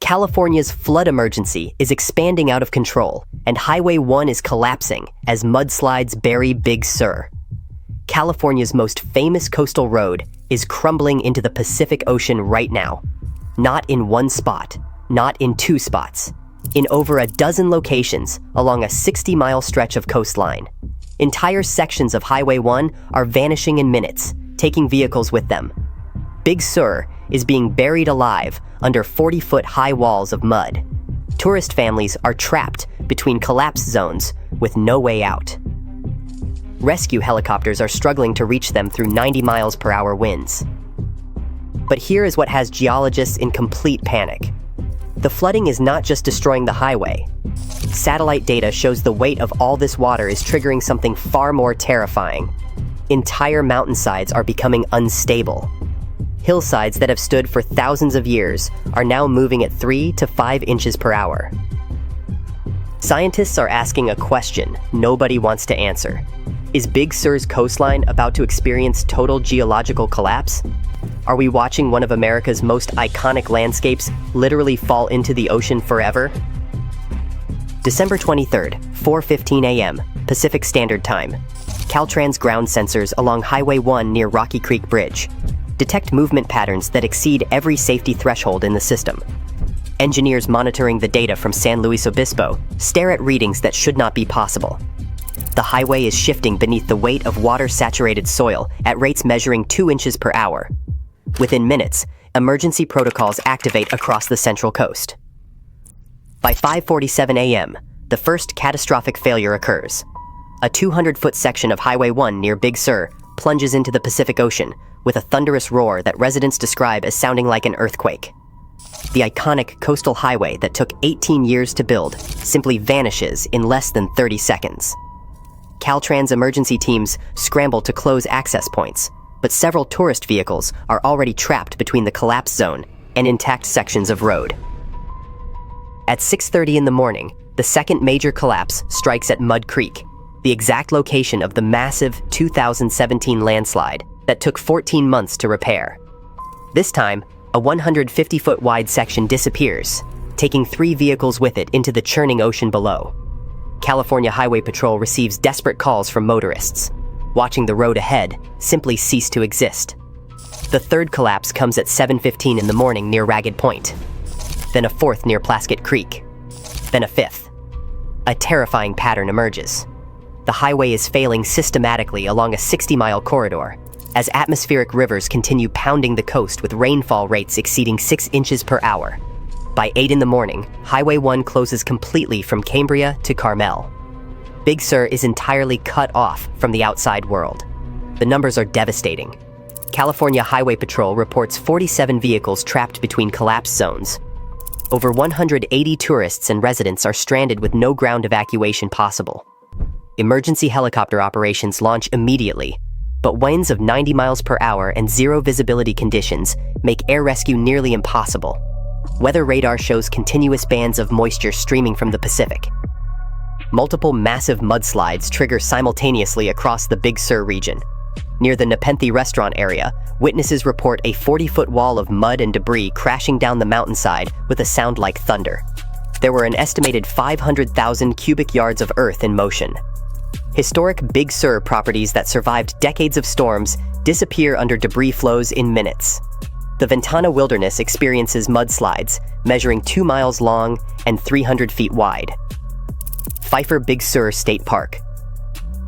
California's flood emergency is expanding out of control, and Highway 1 is collapsing as mudslides bury Big Sur. California's most famous coastal road is crumbling into the Pacific Ocean right now. Not in one spot, not in two spots, in over a dozen locations along a 60-mile stretch of coastline. Entire sections of Highway 1 are vanishing in minutes, taking vehicles with them. Big Sur is being buried alive under 40-foot high walls of mud. Tourist families are trapped between collapse zones with no way out. Rescue helicopters are struggling to reach them through 90 miles per hour winds. But here is what has geologists in complete panic. The flooding is not just destroying the highway. Satellite data shows the weight of all this water is triggering something far more terrifying. Entire mountainsides are becoming unstable. Hillsides that have stood for thousands of years are now moving at 3 to 5 inches per hour. Scientists are asking a question nobody wants to answer. Is Big Sur's coastline about to experience total geological collapse? Are we watching one of America's most iconic landscapes literally fall into the ocean forever? December 23rd, 4:15 a.m., Pacific Standard Time. Caltrans ground sensors along Highway 1 near Rocky Creek Bridge detect movement patterns that exceed every safety threshold in the system. Engineers monitoring the data from San Luis Obispo stare at readings that should not be possible. The highway is shifting beneath the weight of water-saturated soil at rates measuring 2 inches per hour. Within minutes, emergency protocols activate across the Central Coast. By 5:47 a.m., the first catastrophic failure occurs. A 200-foot section of Highway 1 near Big Sur plunges into the Pacific Ocean with a thunderous roar that residents describe as sounding like an earthquake. The iconic coastal highway that took 18 years to build simply vanishes in less than 30 seconds. Caltrans emergency teams scramble to close access points, but several tourist vehicles are already trapped between the collapse zone and intact sections of road. At 6:30 in the morning, the second major collapse strikes at Mud Creek, the exact location of the massive 2017 landslide that took 14 months to repair. This time, a 150-foot wide section disappears, taking 3 vehicles with it into the churning ocean below. California Highway Patrol receives desperate calls from motorists. Watching the road ahead simply cease to exist. The third collapse comes at 7:15 in the morning near Ragged Point. Then a fourth near Plaskett Creek. Then a fifth. A terrifying pattern emerges. The highway is failing systematically along a 60-mile corridor, as atmospheric rivers continue pounding the coast with rainfall rates exceeding 6 inches per hour. By 8 in the morning, Highway 1 closes completely from Cambria to Carmel. Big Sur is entirely cut off from the outside world. The numbers are devastating. California Highway Patrol reports 47 vehicles trapped between collapse zones. Over 180 tourists and residents are stranded with no ground evacuation possible. Emergency helicopter operations launch immediately, but winds of 90 miles per hour and zero visibility conditions make air rescue nearly impossible. Weather radar shows continuous bands of moisture streaming from the Pacific. Multiple massive mudslides trigger simultaneously across the Big Sur region. Near the Nepenthe restaurant area, witnesses report a 40-foot wall of mud and debris crashing down the mountainside with a sound like thunder. There were an estimated 500,000 cubic yards of earth in motion. Historic Big Sur properties that survived decades of storms disappear under debris flows in minutes. The Ventana Wilderness experiences mudslides, measuring 2 miles long and 300 feet wide. Pfeiffer Big Sur State Park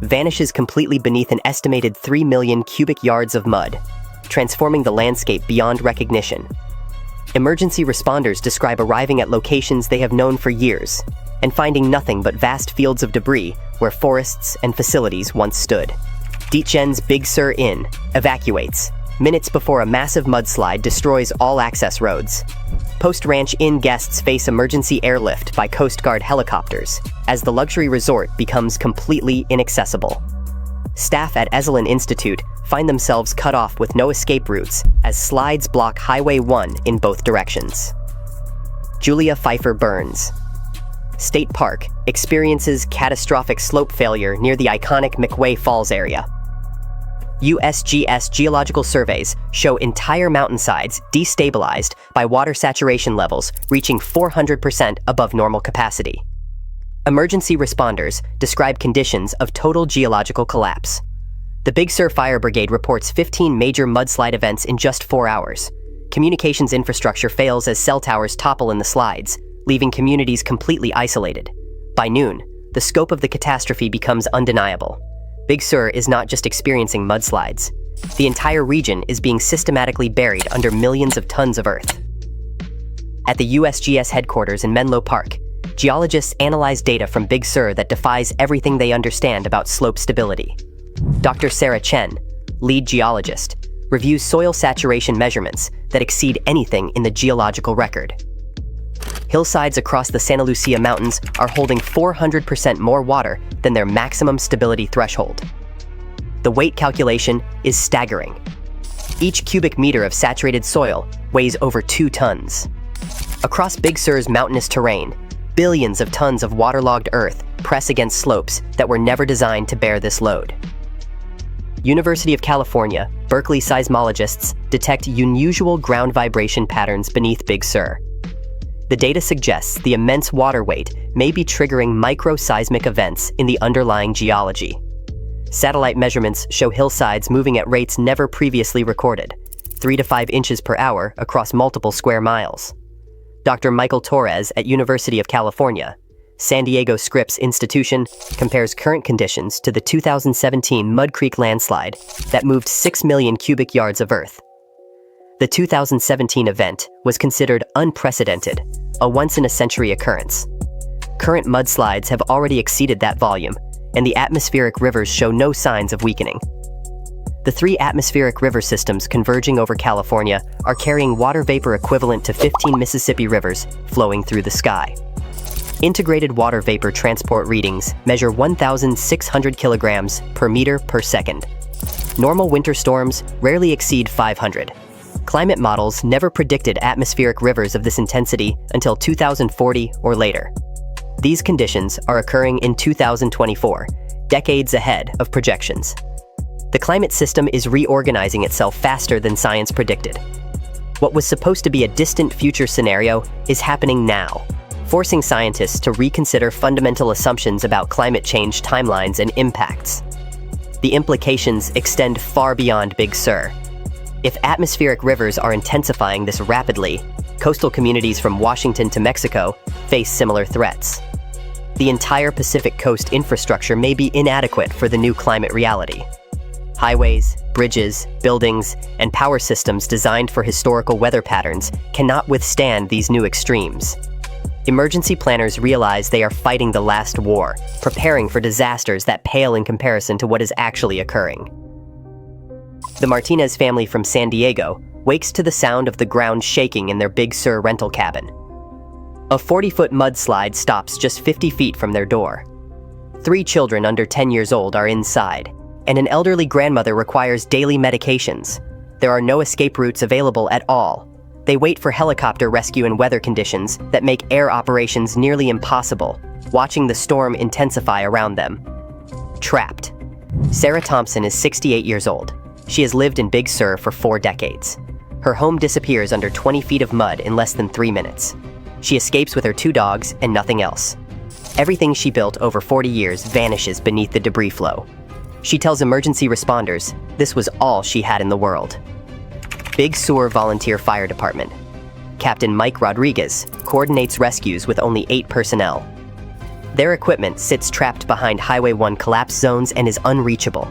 vanishes completely beneath an estimated 3 million cubic yards of mud, transforming the landscape beyond recognition. Emergency responders describe arriving at locations they have known for years and finding nothing but vast fields of debris where forests and facilities once stood. Dietjen's Big Sur Inn evacuates minutes before a massive mudslide destroys all access roads. Post Ranch Inn guests face emergency airlift by Coast Guard helicopters as the luxury resort becomes completely inaccessible. Staff at Esalen Institute find themselves cut off with no escape routes as slides block Highway 1 in both directions. Julia Pfeiffer Burns State Park experiences catastrophic slope failure near the iconic McWay Falls area. USGS geological surveys show entire mountainsides destabilized by water saturation levels reaching 400% above normal capacity. Emergency responders describe conditions of total geological collapse. The Big Sur Fire Brigade reports 15 major mudslide events in just 4 hours. Communications infrastructure fails as cell towers topple in the slides, leaving communities completely isolated. By noon, the scope of the catastrophe becomes undeniable. Big Sur is not just experiencing mudslides. The entire region is being systematically buried under millions of tons of earth. At the USGS headquarters in Menlo Park, geologists analyze data from Big Sur that defies everything they understand about slope stability. Dr. Sarah Chen, lead geologist, reviews soil saturation measurements that exceed anything in the geological record. Hillsides across the Santa Lucia Mountains are holding 400% more water than their maximum stability threshold. The weight calculation is staggering. Each cubic meter of saturated soil weighs over 2 tons. Across Big Sur's mountainous terrain, billions of tons of waterlogged earth press against slopes that were never designed to bear this load. University of California, Berkeley seismologists detect unusual ground vibration patterns beneath Big Sur. The data suggests the immense water weight may be triggering microseismic events in the underlying geology. Satellite measurements show hillsides moving at rates never previously recorded, 3 to 5 inches per hour across multiple square miles. Dr. Michael Torres at University of California, San Diego Scripps Institution, compares current conditions to the 2017 Mud Creek landslide that moved 6 million cubic yards of earth. The 2017 event was considered unprecedented, a once-in-a-century occurrence. Current mudslides have already exceeded that volume, and the atmospheric rivers show no signs of weakening. The 3 atmospheric river systems converging over California are carrying water vapor equivalent to 15 Mississippi rivers flowing through the sky. Integrated water vapor transport readings measure 1,600 kilograms per meter per second. Normal winter storms rarely exceed 500. Climate models never predicted atmospheric rivers of this intensity until 2040 or later. These conditions are occurring in 2024, decades ahead of projections. The climate system is reorganizing itself faster than science predicted. What was supposed to be a distant future scenario is happening now, forcing scientists to reconsider fundamental assumptions about climate change timelines and impacts. The implications extend far beyond Big Sur. If atmospheric rivers are intensifying this rapidly, coastal communities from Washington to Mexico face similar threats. The entire Pacific coast infrastructure may be inadequate for the new climate reality. Highways, bridges, buildings, and power systems designed for historical weather patterns cannot withstand these new extremes. Emergency planners realize they are fighting the last war, preparing for disasters that pale in comparison to what is actually occurring. The Martinez family from San Diego wakes to the sound of the ground shaking in their Big Sur rental cabin. A 40-foot mudslide stops just 50 feet from their door. 3 children under 10 years old are inside, and an elderly grandmother requires daily medications. There are no escape routes available at all. They wait for helicopter rescue in weather conditions that make air operations nearly impossible, watching the storm intensify around them. Trapped. Sarah Thompson is 68 years old. She has lived in Big Sur for 4 decades. Her home disappears under 20 feet of mud in less than 3 minutes. She escapes with her 2 dogs and nothing else. Everything she built over 40 years vanishes beneath the debris flow. She tells emergency responders this was all she had in the world. Big Sur Volunteer Fire Department. Captain Mike Rodriguez coordinates rescues with only 8 personnel. Their equipment sits trapped behind Highway 1 collapse zones and is unreachable.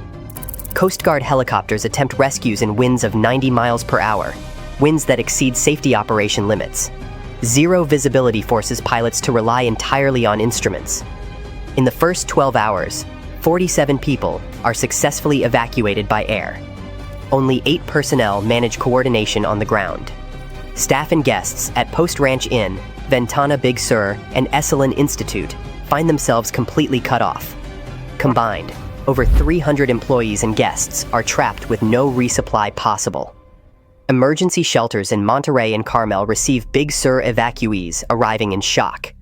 Coast Guard helicopters attempt rescues in winds of 90 miles per hour, winds that exceed safety operation limits. Zero visibility forces pilots to rely entirely on instruments. In the first 12 hours, 47 people are successfully evacuated by air. Only 8 personnel manage coordination on the ground. Staff and guests at Post Ranch Inn, Ventana Big Sur, and Esalen Institute find themselves completely cut off. Combined, over 300 employees and guests are trapped with no resupply possible. Emergency shelters in Monterey and Carmel receive Big Sur evacuees arriving in shock.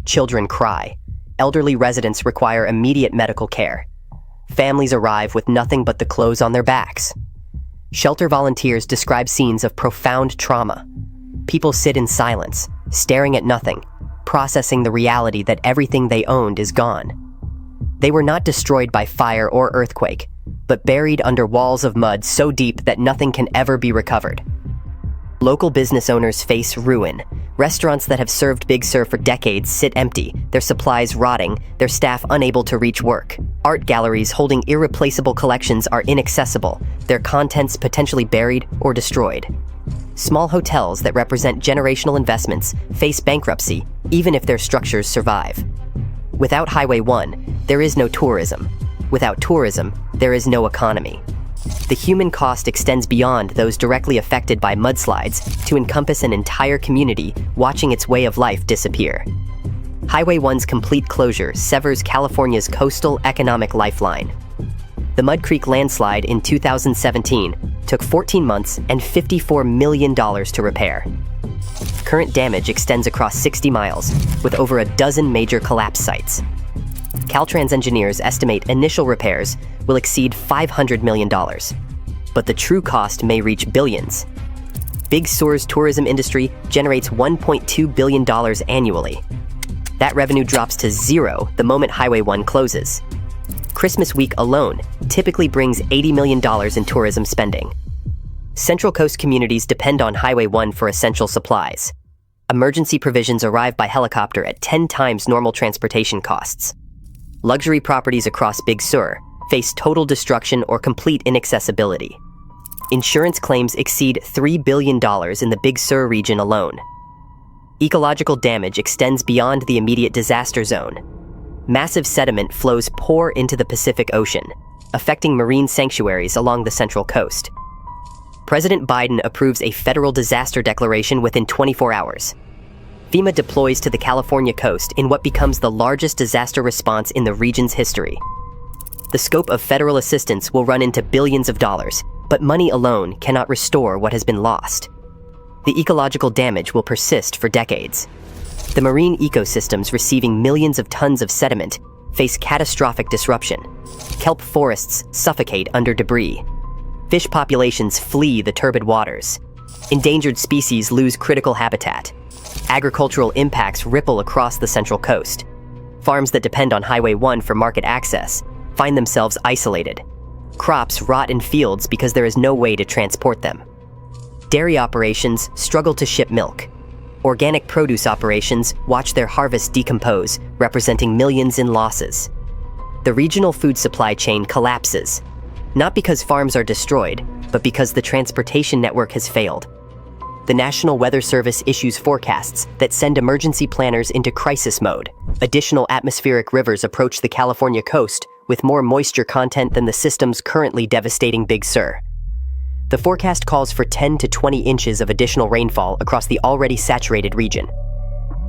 Children cry. Elderly residents require immediate medical care. Families arrive with nothing but the clothes on their backs. Shelter volunteers describe scenes of profound trauma. People sit in silence, staring at nothing, processing the reality that everything they owned is gone. They were not destroyed by fire or earthquake, but buried under walls of mud so deep that nothing can ever be recovered. Local business owners face ruin. Restaurants that have served Big Sur for decades sit empty, their supplies rotting, their staff unable to reach work. Art galleries holding irreplaceable collections are inaccessible, their contents potentially buried or destroyed. Small hotels that represent generational investments face bankruptcy, even if their structures survive. Without Highway 1, there is no tourism. Without tourism, there is no economy. The human cost extends beyond those directly affected by mudslides to encompass an entire community watching its way of life disappear. Highway 1's complete closure severs California's coastal economic lifeline. The Mud Creek landslide in 2017 took 14 months and $54 million to repair. Current damage extends across 60 miles, with over a dozen major collapse sites. Caltrans engineers estimate initial repairs will exceed $500 million, but the true cost may reach billions. Big Sur's tourism industry generates $1.2 billion annually. That revenue drops to zero the moment Highway 1 closes. Christmas week alone typically brings $80 million in tourism spending. Central Coast communities depend on Highway 1 for essential supplies. Emergency provisions arrive by helicopter at 10 times normal transportation costs. Luxury properties across Big Sur face total destruction or complete inaccessibility. Insurance claims exceed $3 billion in the Big Sur region alone. Ecological damage extends beyond the immediate disaster zone. Massive sediment flows pour into the Pacific Ocean, affecting marine sanctuaries along the Central Coast. President Biden approves a federal disaster declaration within 24 hours. FEMA deploys to the California coast in what becomes the largest disaster response in the region's history. The scope of federal assistance will run into billions of dollars, but money alone cannot restore what has been lost. The ecological damage will persist for decades. The marine ecosystems receiving millions of tons of sediment face catastrophic disruption. Kelp forests suffocate under debris. Fish populations flee the turbid waters. Endangered species lose critical habitat. Agricultural impacts ripple across the Central Coast. Farms that depend on Highway 1 for market access find themselves isolated. Crops rot in fields because there is no way to transport them. Dairy operations struggle to ship milk. Organic produce operations watch their harvest decompose, representing millions in losses. The regional food supply chain collapses, not because farms are destroyed, but because the transportation network has failed. The National Weather Service issues forecasts that send emergency planners into crisis mode. Additional atmospheric rivers approach the California coast with more moisture content than the system's currently devastating Big Sur. The forecast calls for 10 to 20 inches of additional rainfall across the already saturated region.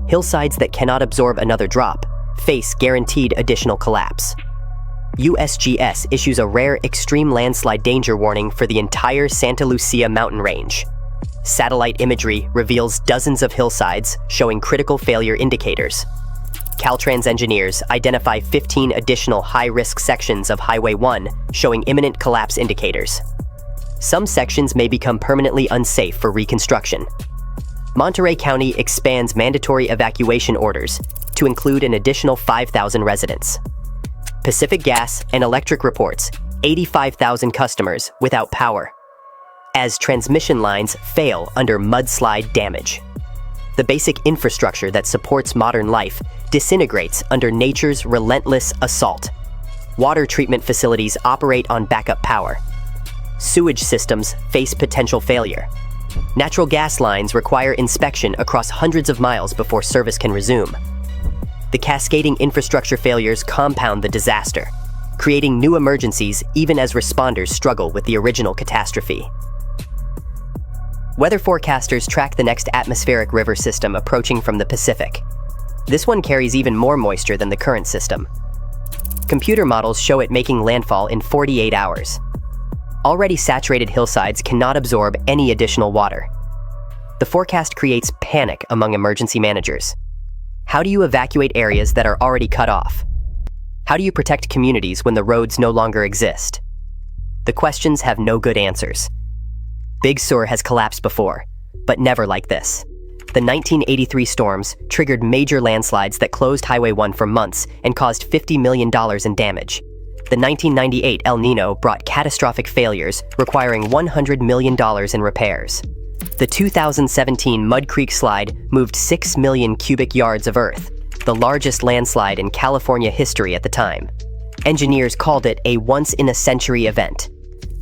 Hillsides that cannot absorb another drop face guaranteed additional collapse. USGS issues a rare extreme landslide danger warning for the entire Santa Lucia mountain range. Satellite imagery reveals dozens of hillsides showing critical failure indicators. Caltrans engineers identify 15 additional high-risk sections of Highway 1 showing imminent collapse indicators. Some sections may become permanently unsafe for reconstruction. Monterey County expands mandatory evacuation orders to include an additional 5,000 residents. Pacific Gas and Electric reports 85,000 customers without power, as transmission lines fail under mudslide damage. The basic infrastructure that supports modern life disintegrates under nature's relentless assault. Water treatment facilities operate on backup power. Sewage systems face potential failure. Natural gas lines require inspection across hundreds of miles before service can resume. The cascading infrastructure failures compound the disaster, creating new emergencies even as responders struggle with the original catastrophe. Weather forecasters track the next atmospheric river system approaching from the Pacific. This one carries even more moisture than the current system. Computer models show it making landfall in 48 hours. Already saturated hillsides cannot absorb any additional water. The forecast creates panic among emergency managers. How do you evacuate areas that are already cut off? How do you protect communities when the roads no longer exist? The questions have no good answers. Big Sur has collapsed before, but never like this. The 1983 storms triggered major landslides that closed Highway 1 for months and caused $50 million in damage. The 1998 El Nino brought catastrophic failures, requiring $100 million in repairs. The 2017 Mud Creek slide moved 6 million cubic yards of earth, the largest landslide in California history at the time. Engineers called it a once-in-a-century event.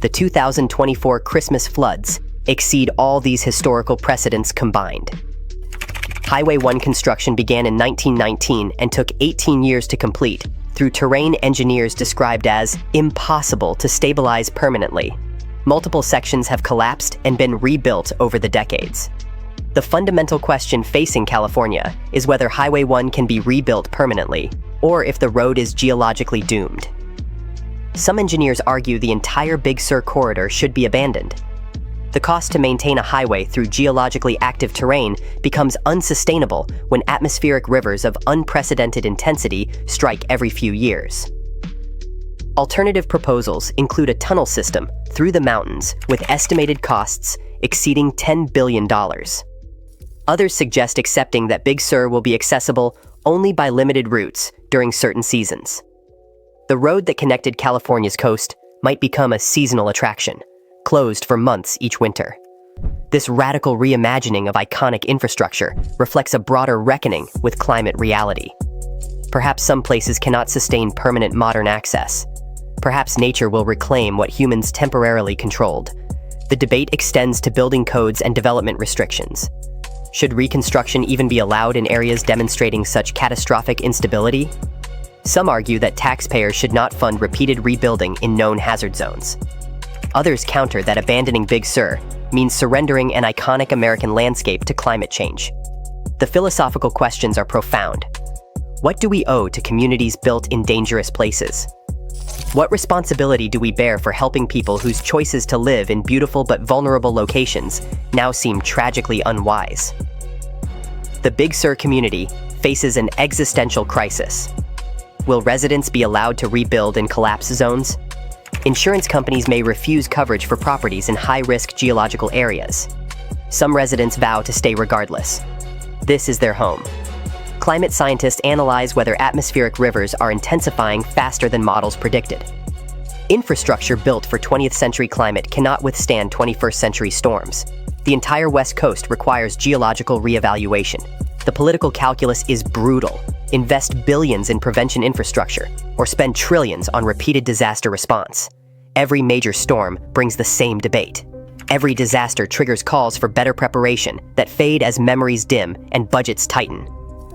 The 2024 Christmas floods exceed all these historical precedents combined. Highway 1 construction began in 1919 and took 18 years to complete, through terrain engineers described as impossible to stabilize permanently. Multiple sections have collapsed and been rebuilt over the decades. The fundamental question facing California is whether Highway 1 can be rebuilt permanently, or if the road is geologically doomed. Some engineers argue the entire Big Sur corridor should be abandoned. The cost to maintain a highway through geologically active terrain becomes unsustainable when atmospheric rivers of unprecedented intensity strike every few years. Alternative proposals include a tunnel system through the mountains with estimated costs exceeding $10 billion. Others suggest accepting that Big Sur will be accessible only by limited routes during certain seasons. The road that connected California's coast might become a seasonal attraction, closed for months each winter. This radical reimagining of iconic infrastructure reflects a broader reckoning with climate reality. Perhaps some places cannot sustain permanent modern access. Perhaps nature will reclaim what humans temporarily controlled. The debate extends to building codes and development restrictions. Should reconstruction even be allowed in areas demonstrating such catastrophic instability? Some argue that taxpayers should not fund repeated rebuilding in known hazard zones. Others counter that abandoning Big Sur means surrendering an iconic American landscape to climate change. The philosophical questions are profound. What do we owe to communities built in dangerous places? What responsibility do we bear for helping people whose choices to live in beautiful but vulnerable locations now seem tragically unwise? The Big Sur community faces an existential crisis. Will residents be allowed to rebuild in collapse zones? Insurance companies may refuse coverage for properties in high-risk geological areas. Some residents vow to stay regardless. This is their home. Climate scientists analyze whether atmospheric rivers are intensifying faster than models predicted. Infrastructure built for 20th century climate cannot withstand 21st century storms. The entire West Coast requires geological reevaluation. The political calculus is brutal. Invest billions in prevention infrastructure, or spend trillions on repeated disaster response. Every major storm brings the same debate. Every disaster triggers calls for better preparation that fade as memories dim and budgets tighten.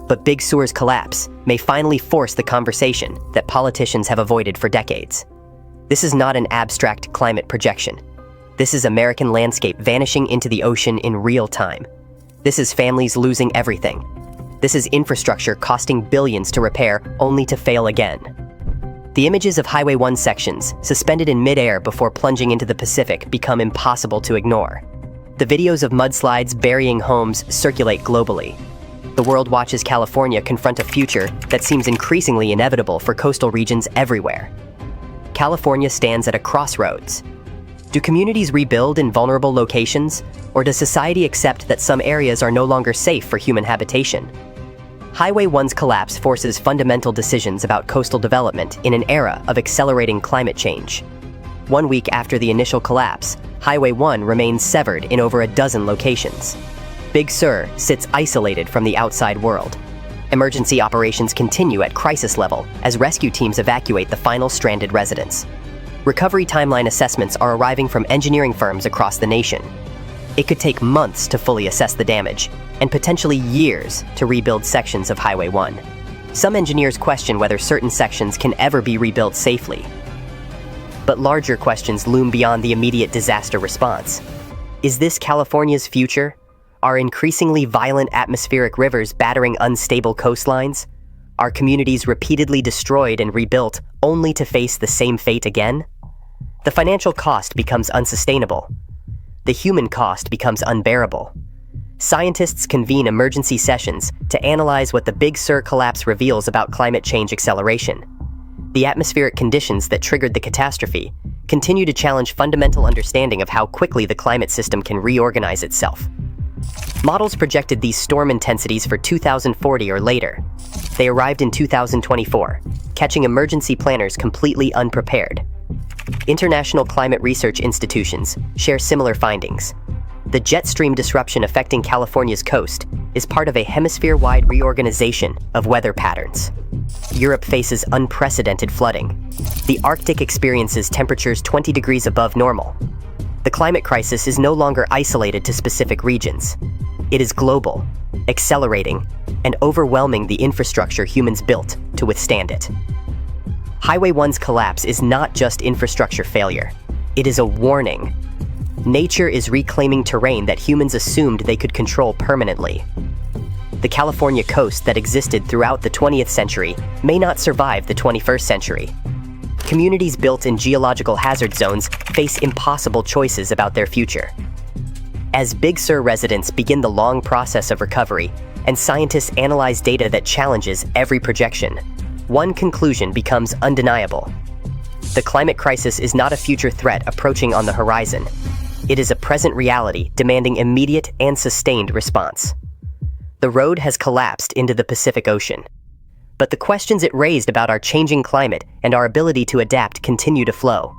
But Big Sur's collapse may finally force the conversation that politicians have avoided for decades. This is not an abstract climate projection. This is American landscape vanishing into the ocean in real time. This is families losing everything. This is infrastructure costing billions to repair only to fail again. The images of Highway 1 sections, suspended in midair before plunging into the Pacific, become impossible to ignore. The videos of mudslides burying homes circulate globally. The world watches California confront a future that seems increasingly inevitable for coastal regions everywhere. California stands at a crossroads. Do communities rebuild in vulnerable locations, or does society accept that some areas are no longer safe for human habitation? Highway 1's collapse forces fundamental decisions about coastal development in an era of accelerating climate change. 1 week after the initial collapse, Highway 1 remains severed in over a dozen locations. Big Sur sits isolated from the outside world. Emergency operations continue at crisis level as rescue teams evacuate the final stranded residents. Recovery timeline assessments are arriving from engineering firms across the nation. It could take months to fully assess the damage, and potentially years to rebuild sections of Highway 1. Some engineers question whether certain sections can ever be rebuilt safely. But larger questions loom beyond the immediate disaster response. Is this California's future? Are increasingly violent atmospheric rivers battering unstable coastlines? Are communities repeatedly destroyed and rebuilt only to face the same fate again? The financial cost becomes unsustainable. The human cost becomes unbearable. Scientists convene emergency sessions to analyze what the Big Sur collapse reveals about climate change acceleration. The atmospheric conditions that triggered the catastrophe continue to challenge fundamental understanding of how quickly the climate system can reorganize itself. Models projected these storm intensities for 2040 or later. They arrived in 2024, catching emergency planners completely unprepared. International climate research institutions share similar findings. The jet stream disruption affecting California's coast is part of a hemisphere-wide reorganization of weather patterns. Europe faces unprecedented flooding. The Arctic experiences temperatures 20 degrees above normal. The climate crisis is no longer isolated to specific regions. It is global, accelerating, and overwhelming the infrastructure humans built to withstand it. Highway 1's collapse is not just infrastructure failure. It is a warning. Nature is reclaiming terrain that humans assumed they could control permanently. The California coast that existed throughout the 20th century may not survive the 21st century. Communities built in geological hazard zones face impossible choices about their future. As Big Sur residents begin the long process of recovery, and scientists analyze data that challenges every projection, one conclusion becomes undeniable. The climate crisis is not a future threat approaching on the horizon. It is a present reality demanding immediate and sustained response. The road has collapsed into the Pacific Ocean. But the questions it raised about our changing climate and our ability to adapt continue to flow.